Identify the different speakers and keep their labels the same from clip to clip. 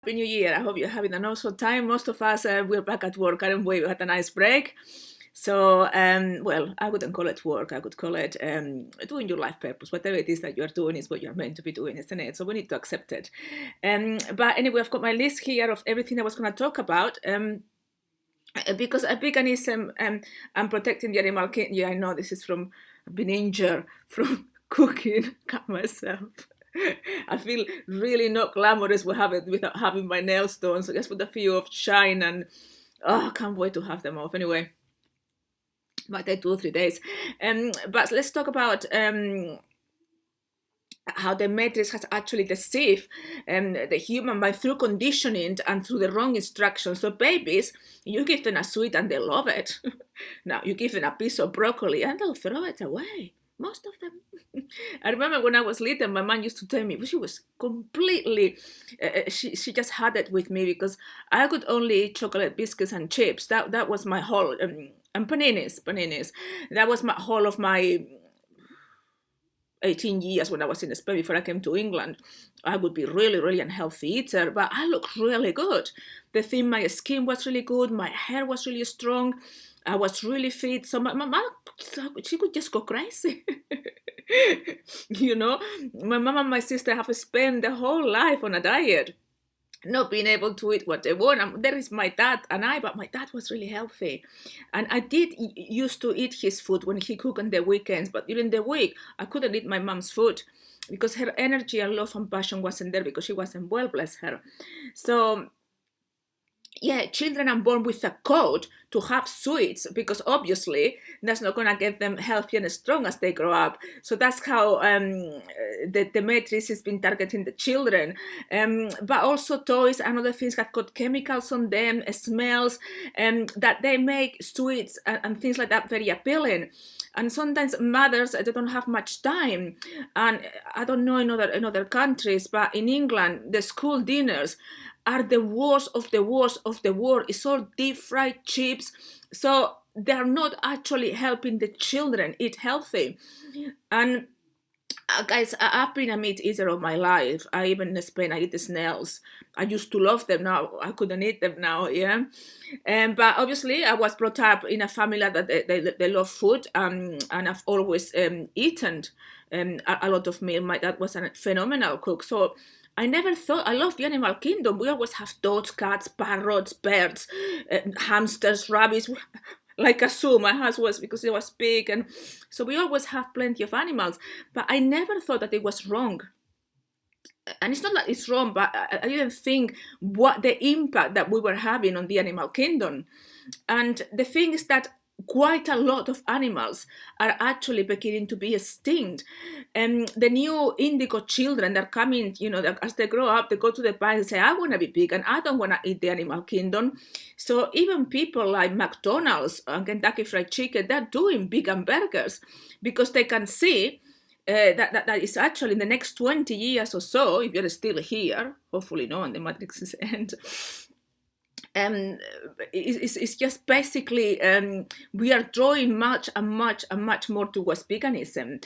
Speaker 1: Happy New Year. I hope you're having an awesome time. Most of us, we're back at work. I don't wait. We had a nice break. So, well, I wouldn't call it work. I would call it doing your life purpose. Whatever it is that you're doing is what you're meant to be doing, isn't it? So we need to accept it. But anyway, I've got my list here of everything I was going to talk about. Because veganism and protecting the animal kingdom, yeah, I know this is from being injured from cooking cut myself. I feel really not glamorous without having my nails done, so just with a few of shine, and I can't wait to have them off. Anyway, might take 2 or 3 days. But let's talk about how the Matrix has actually deceived the human by through conditioning and through the wrong instructions. So babies, you give them a sweet and they love it. Now you give them a piece of broccoli and they'll throw it away. Most of them. I remember when I was little, my mom used to tell me, she was completely, she just had it with me because I could only eat chocolate biscuits and chips. That was my whole, and paninis. That was my whole of my 18 years when I was in Spain before I came to England. I would be really, really unhealthy eater, but I looked really good. The thing, my skin was really good, my hair was really strong, I was really fit. So my mom, she could just go crazy. You know, my mom and my sister have spent their whole life on a diet, not being able to eat what they want. And there is my dad and I, but my dad was really healthy. And I did used to eat his food when he cooked on the weekends, but during the week, I couldn't eat my mom's food because her energy and love and passion wasn't there because she wasn't well, bless her. So yeah, children are born with a code to have sweets because obviously that's not going to get them healthy and strong as they grow up. So that's how the Matrix has been targeting the children. But also toys and other things have got chemicals on them, smells, that they make sweets and things like that very appealing. And sometimes mothers, they don't have much time. And I don't know in other countries, but in England, the school dinners are the worst of the worst of the world. It's all deep fried chips. So they're not actually helping the children eat healthy. And guys, I've been a meat eater all my life. I even in Spain, I eat the snails. I used to love them. Now I couldn't eat them now, yeah. But obviously, I was brought up in a family that they love food, and I've always eaten a lot of meat. My dad was a phenomenal cook, so I never thought, I love the animal kingdom. We always have dogs, cats, parrots, birds, hamsters, rabbits, like a zoo. My house was, because it was big. And so we always have plenty of animals. But I never thought that it was wrong. And it's not that it's wrong, but I didn't think what the impact that we were having on the animal kingdom. And the thing is that quite a lot of animals are actually beginning to be extinct. The new indigo children that are coming, you know, that as they grow up, they go to the parents and say, I want to be vegan, I don't want to eat the animal kingdom. So even people like McDonald's and Kentucky Fried Chicken, they're doing vegan burgers because they can see that is actually in the next 20 years or so, if you're still here, hopefully not, and the Matrix's end, it's just basically we are drawing much more towards veganism.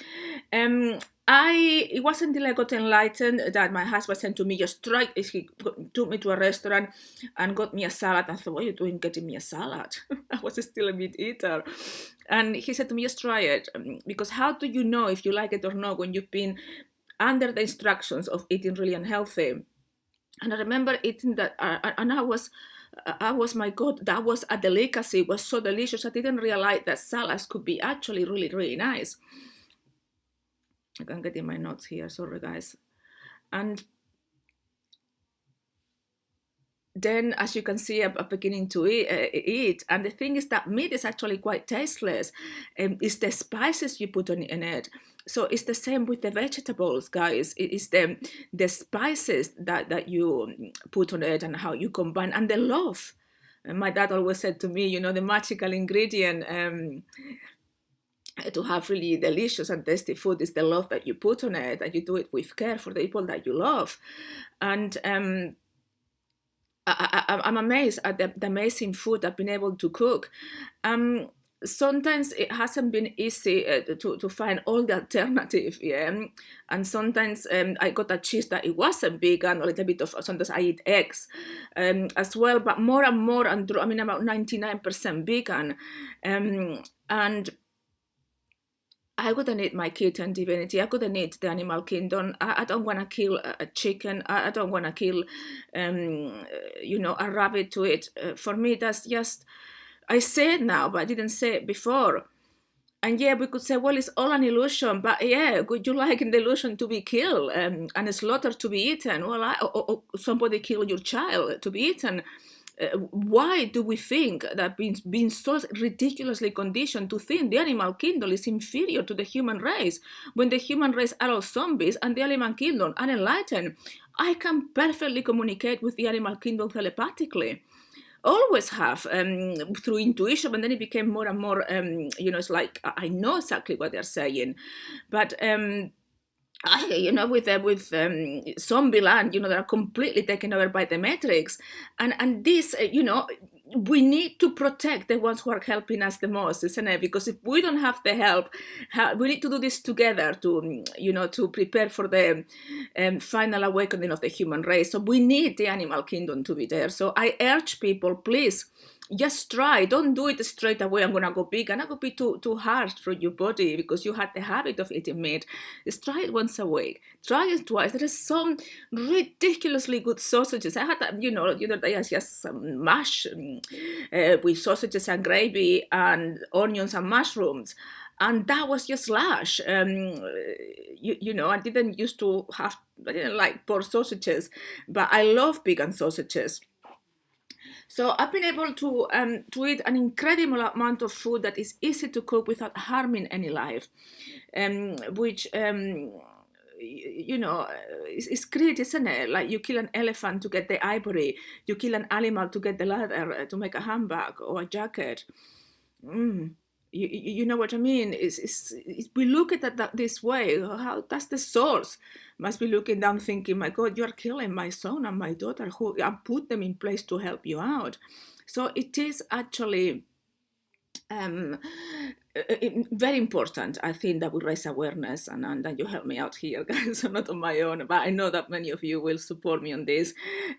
Speaker 1: It wasn't until I got enlightened that my husband said to me, just try. He took me to a restaurant and got me a salad. I thought, what are you doing getting me a salad? I was still a meat eater. And he said to me, just try it. Because how do you know if you like it or not when you've been under the instructions of eating really unhealthy? And I remember eating that, and I was, my God, that was a delicacy. It was so delicious. I didn't realize that salads could be actually really, really nice. I can't get in my notes here, sorry guys. And then, as you can see, I'm beginning to eat. And the thing is that meat is actually quite tasteless. It's the spices you put on in it. So it's the same with the vegetables, guys. It is the spices that you put on it and how you combine, and the love. And my dad always said to me, you know, the magical ingredient to have really delicious and tasty food is the love that you put on it, and you do it with care for the people that you love. And I'm amazed at the amazing food I've been able to cook. sometimes it hasn't been easy to find all the alternative, yeah. And sometimes I got a cheese that it wasn't vegan, or a little bit of, sometimes I eat eggs as well, but more and more, and I mean about 99% vegan. And I wouldn't eat my kitten divinity. I couldn't eat the animal kingdom. I don't want to kill a chicken. I don't want to kill, a rabbit to eat. For me, that's just, I say it now, but I didn't say it before. And yeah, we could say, well, it's all an illusion. But yeah, would you like an illusion to be killed and slaughtered to be eaten? Well, or somebody kill your child to be eaten. Why do we think that being so ridiculously conditioned to think the animal kingdom is inferior to the human race, when the human race are all zombies and the animal kingdom are enlightened? I can perfectly communicate with the animal kingdom telepathically. Always have, through intuition, and then it became more and more, it's like I know exactly what they're saying. But with Zombieland, they are completely taken over by the Matrix, and this, we need to protect the ones who are helping us the most, isn't it? Because if we don't have the help, we need to do this together to, to prepare for the final awakening of the human race. So we need the animal kingdom to be there. So I urge people, please, just try. Don't do it straight away. I'm gonna go vegan. That would be too hard for your body because you had the habit of eating meat. Just try it once a week. Try it twice. There are some ridiculously good sausages. I had that, the other day. I just some mash with sausages and gravy and onions and mushrooms. And that was just lush. I didn't used to have, I didn't like pork sausages, but I love vegan sausages. So I've been able to eat an incredible amount of food that is easy to cook without harming any life, which is great, isn't it? Like you kill an elephant to get the ivory, you kill an animal to get the leather to make a handbag or a jacket. You know what I mean? We look at that this way. How that's the source. Must be looking down, thinking, "My God, you are killing my son and my daughter, who I put them in place to help you out." So it is actually very important, I think, that we raise awareness, and that you help me out here, guys. I'm not on my own, but I know that many of you will support me on this.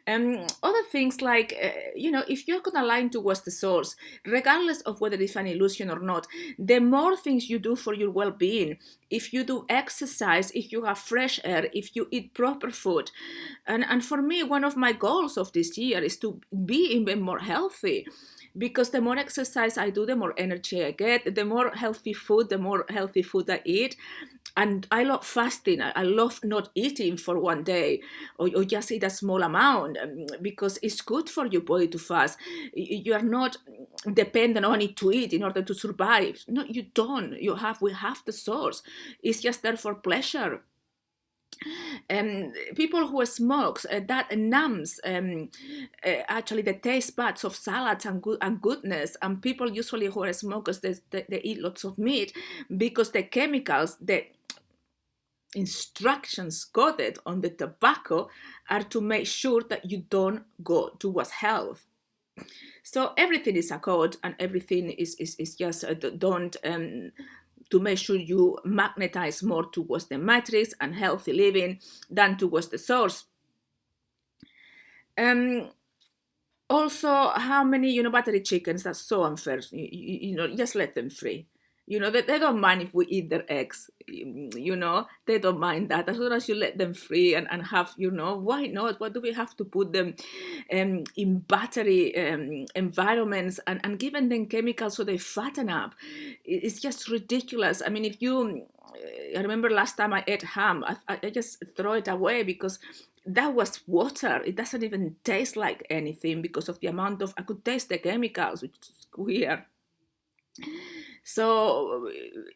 Speaker 1: Other things like, if you're going to align towards the source, regardless of whether it's an illusion or not, the more things you do for your well-being, if you do exercise, if you have fresh air, if you eat proper food, and for me, one of my goals of this year is to be even more healthy. Because the more exercise I do, the more energy I get, the more healthy food I eat. And I love fasting. I love not eating for one day or just eat a small amount, because it's good for your body to fast. You are not dependent on it to eat in order to survive. No, you don't. We have the source. It's just there for pleasure. People who smoke, that numbs actually the taste buds of salads and goodness. And people usually who are smokers, they eat lots of meat because the chemicals, the instructions coded on the tobacco are to make sure that you don't go towards health. So everything is a code, and everything is just don't. To make sure you magnetize more towards the matrix and healthy living than towards the source. Also, how many, battery chickens, that's so unfair. Just let them free. They don't mind if we eat their eggs. They don't mind that. As long as you let them free and have, why not? Why do we have to put them in battery environments and giving them chemicals so they fatten up? It's just ridiculous. I mean, I remember last time I ate ham, I just throw it away because that was water. It doesn't even taste like anything because of the amount of, I could taste the chemicals, which is weird. So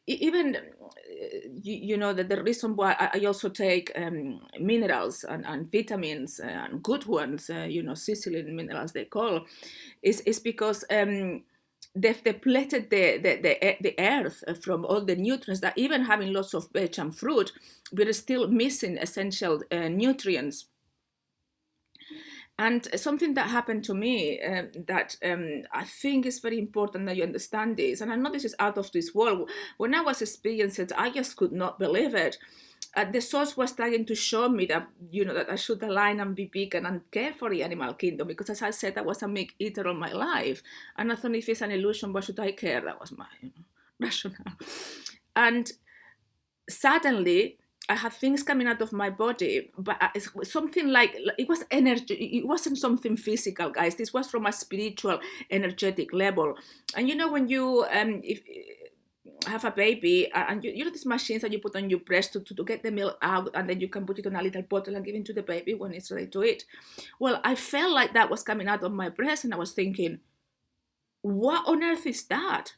Speaker 1: even, that the reason why I also take minerals and vitamins and good ones, Sicilian minerals they call, is because they've depleted the earth from all the nutrients, that even having lots of veg and fruit, we're still missing essential nutrients. And something that happened to me that I think is very important that you understand this, and I know this is out of this world. When I was experiencing it, I just could not believe it. The source was trying to show me that, that I should align and be vegan and care for the animal kingdom, because as I said, I was a meat eater all my life. And I thought, if it's an illusion, why should I care? That was my rationale. And suddenly I had things coming out of my body, but it's something like, it was energy. It wasn't something physical, guys. This was from a spiritual, energetic level. And when you if have a baby, and you know these machines that you put on your breast to get the milk out, and then you can put it on a little bottle and give it to the baby when it's ready to eat. Well, I felt like that was coming out of my breast, and I was thinking, what on earth is that?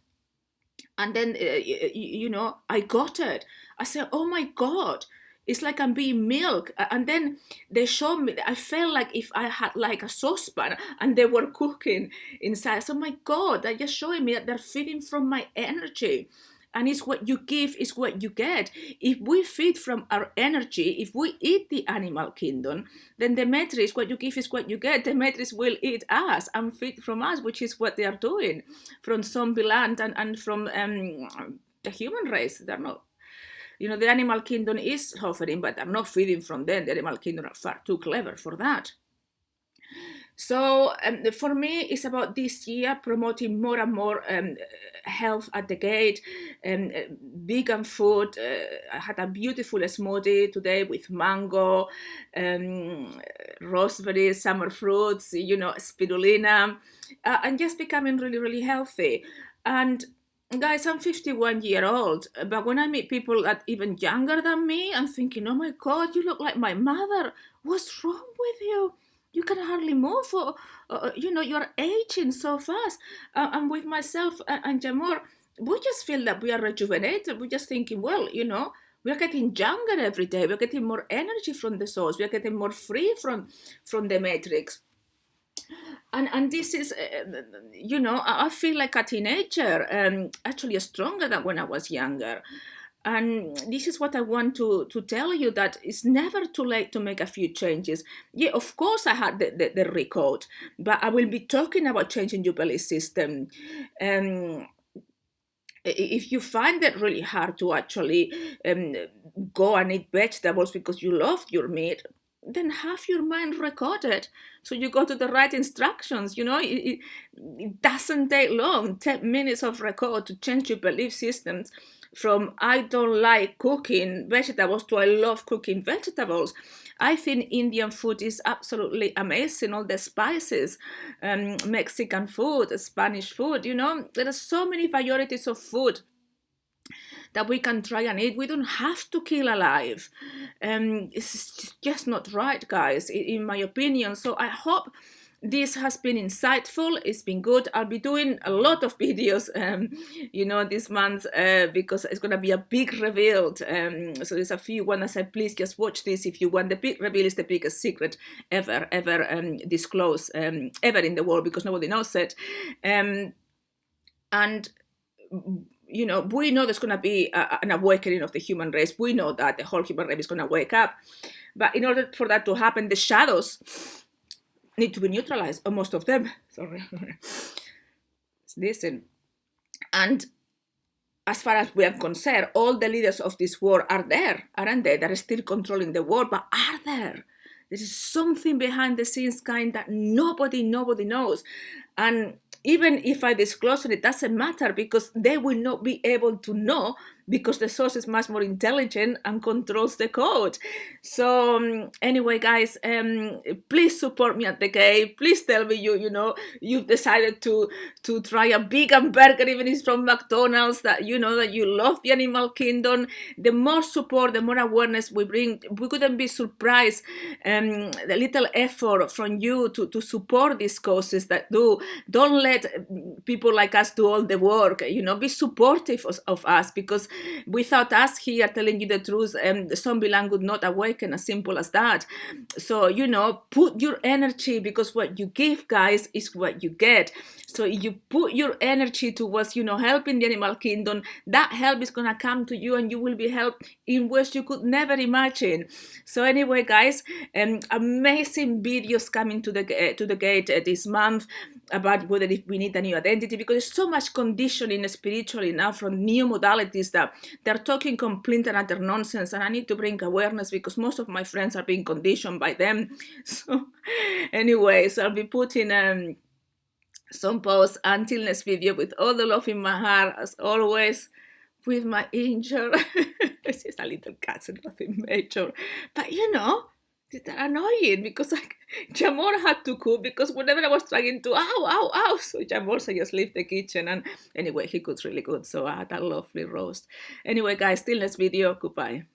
Speaker 1: And then I got it. I said, oh my God, it's like I'm being milked. And then they showed me, I felt like if I had like a saucepan and they were cooking inside. So my God, they're just showing me that they're feeding from my energy. And it's what you give is what you get. If we feed from our energy, if we eat the animal kingdom, then the matrix, what you give is what you get. The matrix will eat us and feed from us, which is what they are doing from zombie land and from the human race. They're not, the animal kingdom is suffering, but they're not feeding from them. The animal kingdom are far too clever for that. So for me, it's about this year promoting more and more health at the gate, vegan food. I had a beautiful smoothie today with mango, raspberries, summer fruits, spirulina, and just becoming really, really healthy. And guys, I'm 51 years old, but when I meet people that even younger than me, I'm thinking, oh my God, you look like my mother. What's wrong with you? You can hardly move, you're aging so fast. And with myself and Amor, we just feel that we are rejuvenated. We're just thinking, well, we're getting younger every day. We're getting more energy from the source. We're getting more free from the matrix. And this is, I feel like a teenager, actually stronger than when I was younger. And this is what I want to tell you, that it's never too late to make a few changes. Yeah, of course I had the record, but I will be talking about changing your belief system. If you find it really hard to actually go and eat vegetables because you love your meat, then have your mind recorded so you go to the right instructions. It doesn't take long, 10 minutes of record to change your belief systems from I don't like cooking vegetables to I love cooking vegetables. I think Indian food is absolutely amazing. All the spices, Mexican food, Spanish food, there are so many varieties of food that we can try and eat. We don't have to kill alive. It's just not right, guys, in my opinion. So I hope this has been insightful. It's been good. I'll be doing a lot of videos, this month because it's going to be a big reveal. So there's a few ones I said, please just watch this if you want. The big reveal is the biggest secret ever disclosed ever in the world, because nobody knows it. And we know there's going to be an awakening of the human race. We know that the whole human race is going to wake up. But in order for that to happen, the shadows need to be neutralized, or most of them. Sorry. Listen. And as far as we are concerned, all the leaders of this war are there, aren't they? They're still controlling the war, but are there? There is something behind the scenes kind that nobody knows. And even if I disclose it, it doesn't matter, because they will not be able to know, because the source is much more intelligent and controls the code. So anyway, guys, please support me at the game. Please tell me you've decided to try a vegan burger, even if it's from McDonald's, that that you love the animal kingdom. The more support, the more awareness we bring. We couldn't be surprised. The little effort from you to support these causes that do. Don't let people like us do all the work. Be supportive of us, because Without us here telling you the truth, the zombie land would not awaken, as simple as that. So, you know, put your energy, because what you give, guys, is what you get. So if you put your energy towards, you know, helping the animal kingdom, that help is going to come to you, and you will be helped in ways you could never imagine. So anyway, guys, amazing videos coming to the gate this month about whether if we need a new identity, because there's so much conditioning spiritually now from new modalities that they're talking complete and utter nonsense, and I need to bring awareness because most of my friends are being conditioned by them. So anyways, I'll be putting some posts until next video with all the love in my heart, as always, with my angel. It's just a little cat, so nothing major. But you know, it's annoying because Jamor had to cook, because whenever I was trying to, ow, so Jamor said just leave the kitchen, and anyway, he cooks really good, so I had a lovely roast. Anyway, guys, till next video, goodbye.